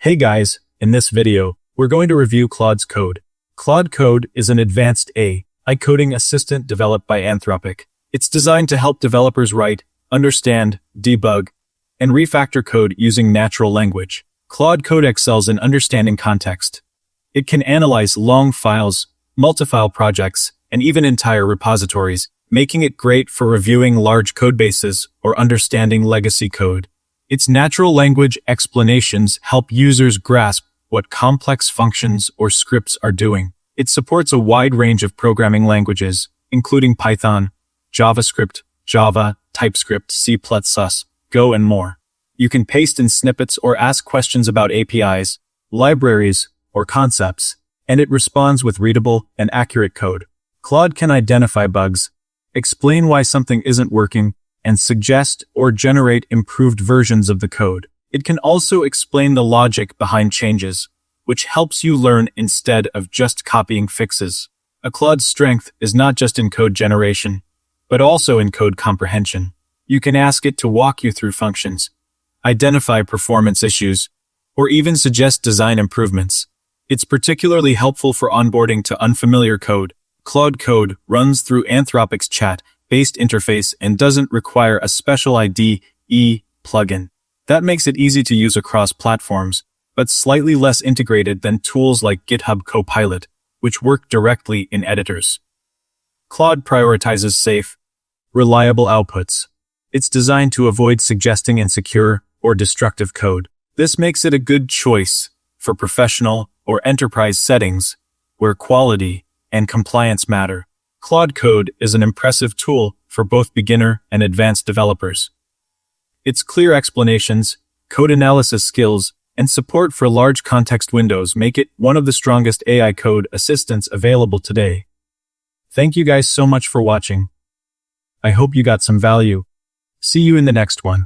Hey guys, in this video, we're going to review Claude Code. Claude Code is an advanced AI coding assistant developed by Anthropic. It's designed to help developers write, understand, debug, and refactor code using natural language. Claude Code excels in understanding context. It can analyze long files, multi-file projects, and even entire repositories, making it great for reviewing large codebases or understanding legacy code. Its natural language explanations help users grasp what complex functions or scripts are doing. It supports a wide range of programming languages, including Python, JavaScript, Java, TypeScript, C++, Go, and more. You can paste in snippets or ask questions about APIs, libraries, or concepts, and it responds with readable and accurate code. Claude can identify bugs, explain why something isn't working, and suggest or generate improved versions of the code. It can also explain the logic behind changes, which helps you learn instead of just copying fixes. A Claude's strength is not just in code generation, but also in code comprehension. You can ask it to walk you through functions, identify performance issues, or even suggest design improvements. It's particularly helpful for onboarding to unfamiliar code. Claude Code runs through Anthropic's chat-based interface and doesn't require a special IDE plugin. That makes it easy to use across platforms, but slightly less integrated than tools like GitHub Copilot, which work directly in editors. Claude prioritizes safe, reliable outputs. It's designed to avoid suggesting insecure or destructive code. This makes it a good choice for professional or enterprise settings where quality and compliance matter. Claude Code is an impressive tool for both beginner and advanced developers. Its clear explanations, code analysis skills, and support for large context windows make it one of the strongest AI code assistants available today. Thank you guys so much for watching. I hope you got some value. See you in the next one.